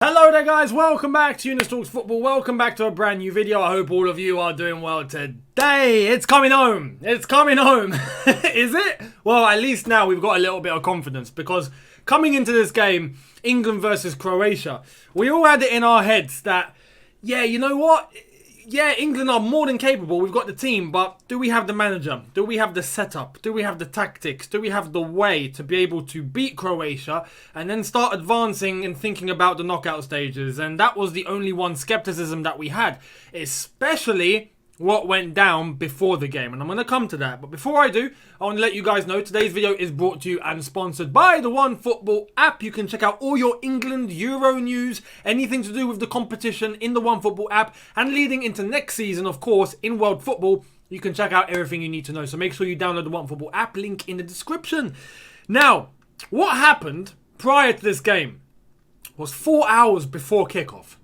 Hello there guys, welcome back to Younes Talks Football, welcome back to a brand new video. I hope all of you are doing well today. It's coming home, Is it? Well, at least now we've got a little bit of confidence because coming into this game, England versus Croatia, we all had it in our heads that, yeah, you know what? Yeah, England are more than capable. We've got the team, but do we have the manager? Do we have the setup? Do we have the tactics? Do we have the way to be able to beat Croatia and then start advancing and thinking about the knockout stages? And that was the only one skepticism that we had, especially what went down before the game, and I'm going to come to that. But before I do, I want to let you guys know today's video is brought to you and sponsored by the OneFootball app. You can check out all your England Euro news, anything to do with the competition in the OneFootball app, and leading into next season, of course, in world football. You can check out everything you need to know, so make sure you download the OneFootball app, link in the description. Now, what happened prior to this game was 4 hours before kickoff.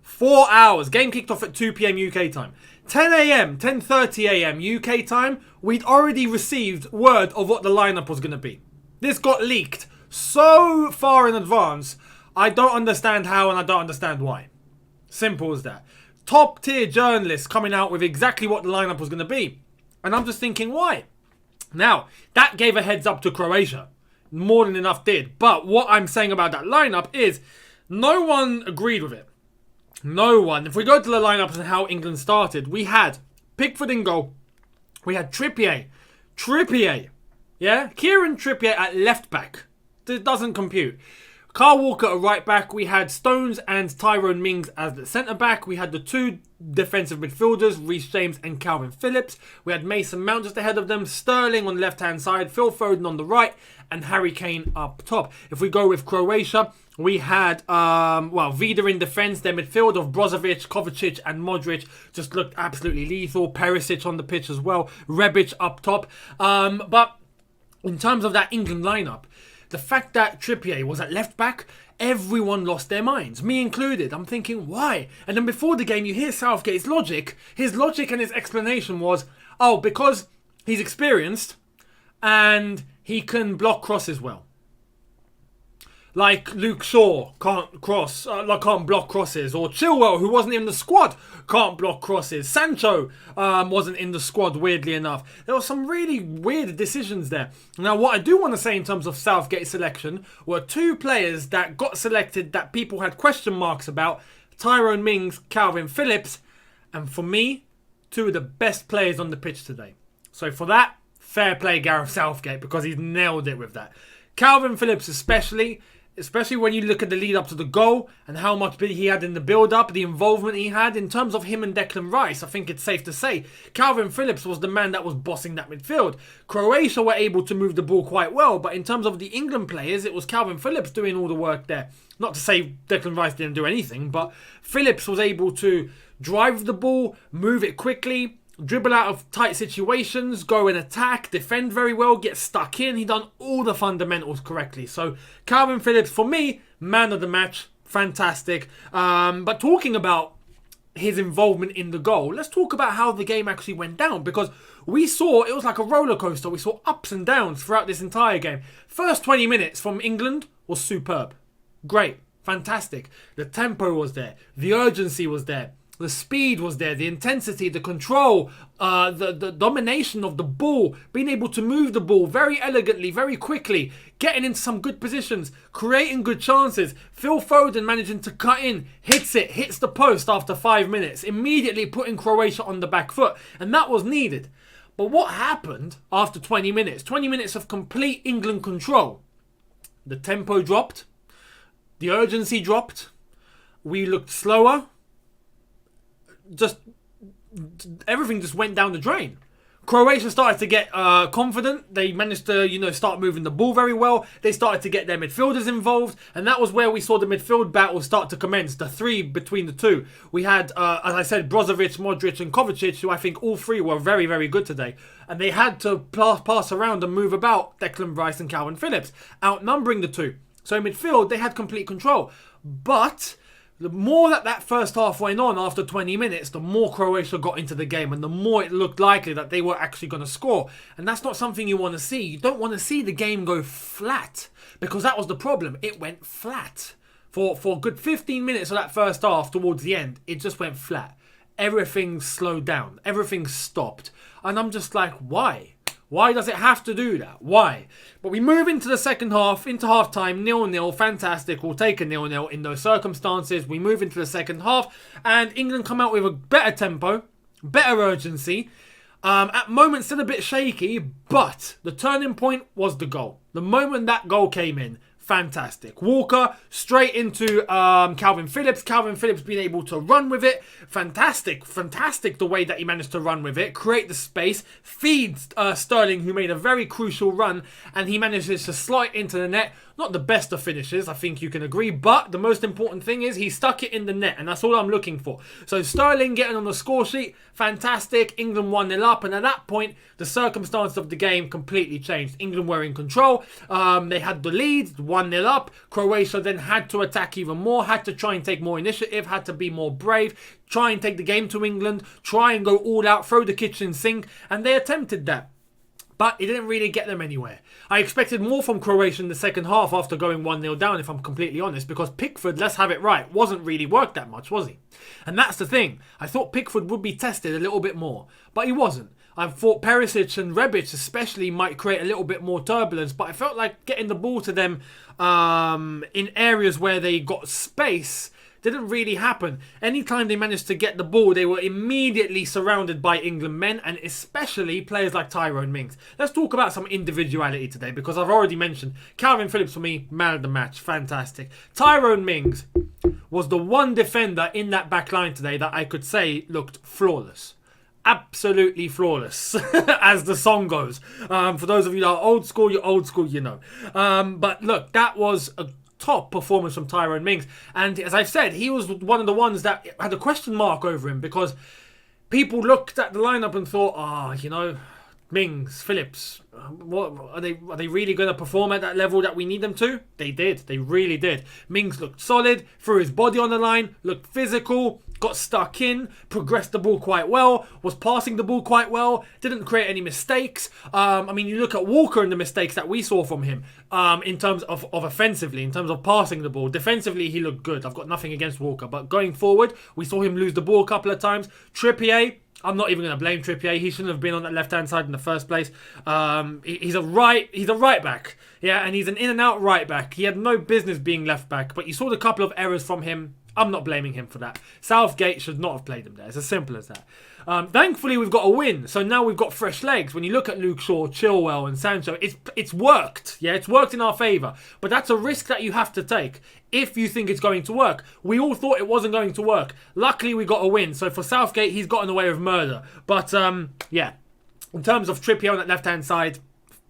4 hours. Game kicked off at 2 p.m. UK time. 10 a.m., 10:30 a.m. UK time, we'd already received word of what the lineup was going to be. This got leaked so far in advance, I don't understand how and I don't understand why. Simple as that. Top tier journalists coming out with exactly what the lineup was going to be. And I'm just thinking, why? Now, that gave a heads up to Croatia. More than enough did. But what I'm saying about that lineup is no one agreed with it. No one. If we go to the lineups and how England started, we had Pickford in goal. We had Trippier. Yeah? Kieran Trippier at left back. This doesn't compute. Kyle Walker at right back. We had Stones and Tyrone Mings as the centre back. We had the two defensive midfielders, Reece James and Kalvin Phillips. We had Mason Mount just ahead of them, Sterling on the left hand side, Phil Foden on the right, and Harry Kane up top. If we go with Croatia, we had Vida in defence. Their midfield of Brozovic, Kovacic and Modric just looked absolutely lethal. Perisic on the pitch as well. Rebic up top. But in terms of that England lineup, the fact that Trippier was at left back, everyone lost their minds, me included. I'm thinking, why? And then before the game, you hear Southgate's logic. His logic and his explanation was, oh, because he's experienced and he can block crosses well. Like Luke Shaw can't block crosses, or Chilwell, who wasn't in the squad, can't block crosses. Sancho wasn't in the squad, weirdly enough. There were some really weird decisions there. Now, what I do want to say in terms of Southgate's selection were two players that got selected that people had question marks about: Tyrone Mings, Kalvin Phillips, and for me, two of the best players on the pitch today. So for that, fair play Gareth Southgate, because he's nailed it with that. Kalvin Phillips especially when you look at the lead up to the goal and how much he had in the build up, the involvement he had in terms of him and Declan Rice. I think it's safe to say Kalvin Phillips was the man that was bossing that midfield. Croatia were able to move the ball quite well, but in terms of the England players, it was Kalvin Phillips doing all the work there. Not to say Declan Rice didn't do anything, but Phillips was able to drive the ball, move it quickly, dribble out of tight situations, go and attack, defend very well, get stuck in. He done all the fundamentals correctly. So Kalvin Phillips, for me, man of the match. Fantastic. But talking about his involvement in the goal, let's talk about how the game actually went down, because we saw it was like a roller coaster. We saw ups and downs throughout this entire game. First 20 minutes from England was superb. Great. Fantastic. The tempo was there. The urgency was there. The speed was there, the intensity, the control, the domination of the ball, being able to move the ball very elegantly, very quickly, getting into some good positions, creating good chances. Phil Foden managing to cut in, hits the post after 5 minutes, immediately putting Croatia on the back foot. And that was needed. But what happened after 20 minutes? 20 minutes of complete England control. The tempo dropped. The urgency dropped. We looked slower. Just everything just went down the drain. Croatia started to get confident. They managed to, start moving the ball very well. They started to get their midfielders involved, and that was where we saw the midfield battle start to commence. The three between the two. We had, as I said, Brozovic, Modric, and Kovacic, who I think all three were very, very good today. And they had to pass around and move about Declan Rice and Kalvin Phillips, outnumbering the two. So in midfield, they had complete control. But the more that first half went on after 20 minutes, the more Croatia got into the game and the more it looked likely that they were actually going to score. And that's not something you want to see. You don't want to see the game go flat, because that was the problem. It went flat. For a good 15 minutes of that first half towards the end, it just went flat. Everything slowed down. Everything stopped. And I'm just like, why? Why does it have to do that? Why? But we move into the second half, into half-time, 0-0, fantastic. We'll take a 0-0 in those circumstances. We move into the second half, and England come out with a better tempo, better urgency. At moments still a bit shaky, but the turning point was the goal. The moment that goal came in, fantastic. Walker straight into Kalvin Phillips. Kalvin Phillips being able to run with it. Fantastic the way that he managed to run with it. Create the space. Feeds Sterling, who made a very crucial run. And he manages to slide into the net. Not the best of finishes, I think you can agree. But the most important thing is he stuck it in the net. And that's all I'm looking for. So Sterling getting on the score sheet. Fantastic. England 1-0 up. And at that point, the circumstances of the game completely changed. England were in control. They had the lead. 1-0 up. Croatia then had to attack even more. Had to try and take more initiative. Had to be more brave. Try and take the game to England. Try and go all out. Throw the kitchen sink. And they attempted that. But it didn't really get them anywhere. I expected more from Croatia in the second half after going 1-0 down, if I'm completely honest, because Pickford, let's have it right, wasn't really worked that much, was he? And that's the thing. I thought Pickford would be tested a little bit more, but he wasn't. I thought Perisic and Rebic especially might create a little bit more turbulence, but I felt like getting the ball to them in areas where they got space didn't really happen. Anytime they managed to get the ball, they were immediately surrounded by England men, and especially players like Tyrone Mings. Let's talk about some individuality today, because I've already mentioned Kalvin Phillips, for me, man of the match. Fantastic. Tyrone Mings was the one defender in that back line today that I could say looked flawless. Absolutely flawless, as the song goes. For those of you that are old school, you're old school, you know. But look, that was a top performance from Tyrone Mings. And as I've said, he was one of the ones that had a question mark over him, because people looked at the lineup and thought, Mings, Phillips, what are they really going to perform at that level that we need them to? They did. They really did. Mings looked solid, threw his body on the line, looked physical, got stuck in, progressed the ball quite well, was passing the ball quite well, didn't create any mistakes. You look at Walker and the mistakes that we saw from him in terms of offensively, in terms of passing the ball. Defensively, he looked good. I've got nothing against Walker. But going forward, we saw him lose the ball a couple of times. Trippier, I'm not even going to blame Trippier. He shouldn't have been on that left-hand side in the first place. He's a right back. Yeah, and he's an in and out right back. He had no business being left back, but you saw the couple of errors from him. I'm not blaming him for that. Southgate should not have played him there. It's as simple as that. Thankfully, we've got a win. So now we've got fresh legs. When you look at Luke Shaw, Chilwell and Sancho, it's worked. Yeah, it's worked in our favour. But that's a risk that you have to take if you think it's going to work. We all thought it wasn't going to work. Luckily, we got a win. So for Southgate, he's gotten away with murder. But, yeah, in terms of Trippier on that left-hand side,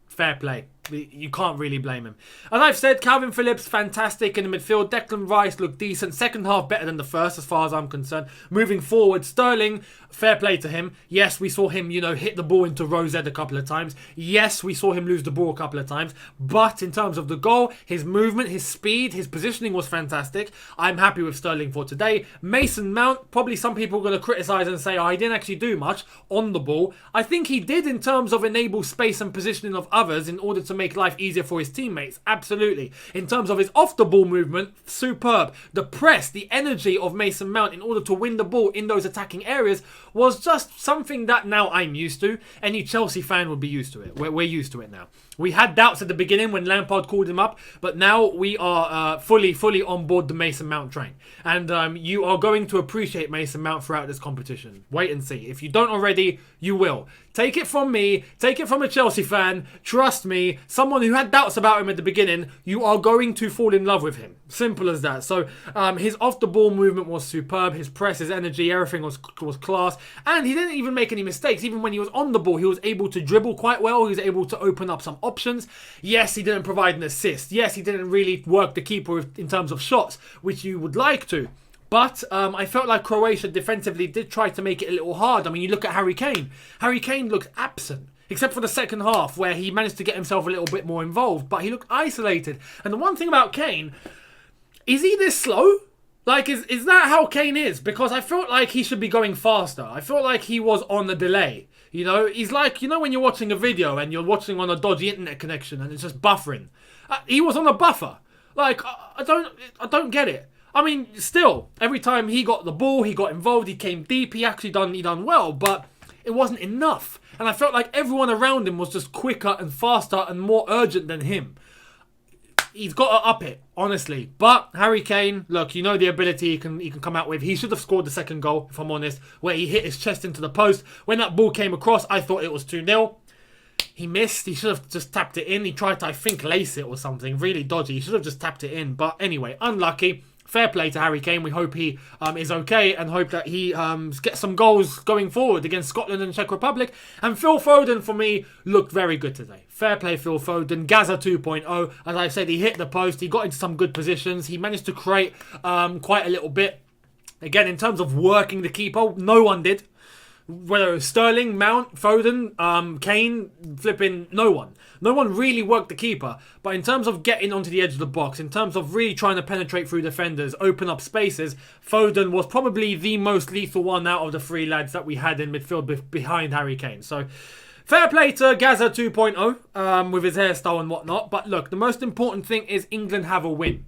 fair play. You can't really blame him. As I've said, Kalvin Phillips, fantastic in the midfield. Declan Rice looked decent. Second half better than the first, as far as I'm concerned. Moving forward, Sterling, fair play to him. Yes, we saw him, hit the ball into Rosette a couple of times. Yes, we saw him lose the ball a couple of times. But in terms of the goal, his movement, his speed, his positioning was fantastic. I'm happy with Sterling for today. Mason Mount, probably some people are going to criticise and say, he didn't actually do much on the ball. I think he did in terms of enable space and positioning of others in order to make life easier for his teammates. Absolutely. In terms of his off-the-ball movement, superb. The press, the energy of Mason Mount in order to win the ball in those attacking areas was just something that now I'm used to. Any Chelsea fan would be used to it. We're used to it now. We had doubts at the beginning when Lampard called him up, but now we are fully on board the Mason Mount train. And you are going to appreciate Mason Mount throughout this competition. Wait and see. If you don't already, you will. Take it from me. Take it from a Chelsea fan. Trust me, someone who had doubts about him at the beginning, you are going to fall in love with him. Simple as that. So his off-the-ball movement was superb. His press, his energy, everything was class. And he didn't even make any mistakes. Even when he was on the ball, he was able to dribble quite well. He was able to open up some options. Yes, he didn't provide an assist. Yes, he didn't really work the keeper in terms of shots, which you would like to. But I felt like Croatia defensively did try to make it a little hard. You look at Harry Kane. Harry Kane looked absent, except for the second half where he managed to get himself a little bit more involved. But he looked isolated. And the one thing about Kane, is he this slow? Is that how Kane is? Because I felt like he should be going faster. I felt like he was on a delay. He's like, when you're watching a video and you're watching on a dodgy internet connection and it's just buffering. He was on a buffer. Like, I don't get it. I mean, still, every time he got the ball, he got involved, he came deep, he done well, but it wasn't enough. And I felt like everyone around him was just quicker and faster and more urgent than him. He's got to up it, honestly. But Harry Kane, look, you know the ability he can come out with. He should have scored the second goal, if I'm honest, where he hit his chest into the post. When that ball came across, I thought it was 2-0. He missed. He should have just tapped it in. He tried to, I think, lace it or something. Really dodgy. He should have just tapped it in. But anyway, unlucky. Fair play to Harry Kane. We hope he is okay and hope that he gets some goals going forward against Scotland and Czech Republic. And Phil Foden, for me, looked very good today. Fair play, Phil Foden. Gaza 2.0. As I said, he hit the post. He got into some good positions. He managed to create quite a little bit. Again, in terms of working the keeper, no one did. Whether it was Sterling, Mount, Foden, Kane, flipping, no one. No one really worked the keeper. But in terms of getting onto the edge of the box, in terms of really trying to penetrate through defenders, open up spaces, Foden was probably the most lethal one out of the three lads that we had in midfield behind Harry Kane. So, fair play to Gaza 2.0 with his hairstyle and whatnot. But look, the most important thing is England have a win.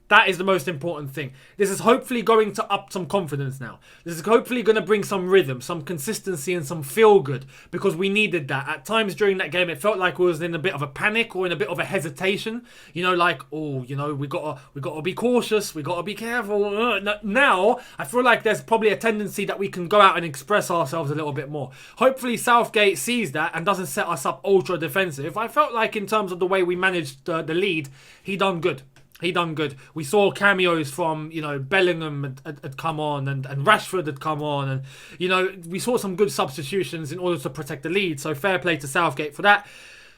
That is the most important thing. This is hopefully going to up some confidence now. This is hopefully going to bring some rhythm, some consistency and some feel-good because we needed that. At times during that game, it felt like we was in a bit of a panic or in a bit of a hesitation. You know, like, oh, you know, we got to be cautious. We got to be careful. Now, I feel like there's probably a tendency that we can go out and express ourselves a little bit more. Hopefully Southgate sees that and doesn't set us up ultra defensive. I felt like in terms of the way we managed the lead, he done good. He done good. We saw cameos from, you know, Bellingham had come on and Rashford had come on. And, you know, we saw some good substitutions in order to protect the lead. So fair play to Southgate for that.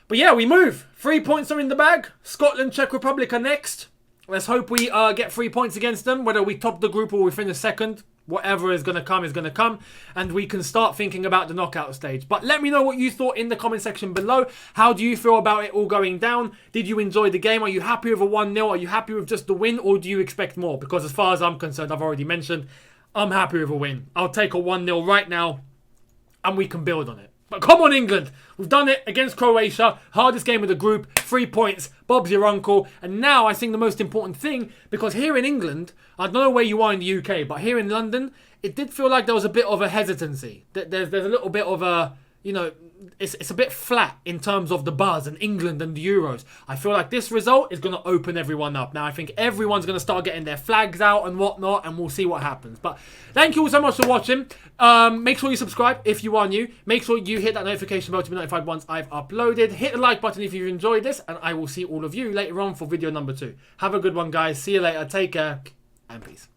But yeah, we move. 3 points are in the bag. Scotland, Czech Republic are next. Let's hope we get 3 points against them. Whether we top the group or we finish second. Whatever is going to come is going to come. And we can start thinking about the knockout stage. But let me know what you thought in the comment section below. How do you feel about it all going down? Did you enjoy the game? Are you happy with a 1-0? Are you happy with just the win? Or do you expect more? Because as far as I'm concerned, I've already mentioned, I'm happy with a win. I'll take a 1-0 right now. And we can build on it. But come on, England. We've done it against Croatia. Hardest game of the group. 3 points. Bob's your uncle. And now I think the most important thing, because here in England, I don't know where you are in the UK, but here in London, it did feel like there was a bit of a hesitancy. There's a little bit of a, you know, it's a bit flat in terms of the buzz and England and the Euros. I feel like this result is going to open everyone up. Now, I think everyone's going to start getting their flags out and whatnot, and we'll see what happens. But thank you all so much for watching. Make sure you subscribe if you are new. Make sure you hit that notification bell to be notified once I've uploaded. Hit the like button if you've enjoyed this, and I will see all of you later on for video number 2. Have a good one, guys. See you later. Take care, and peace.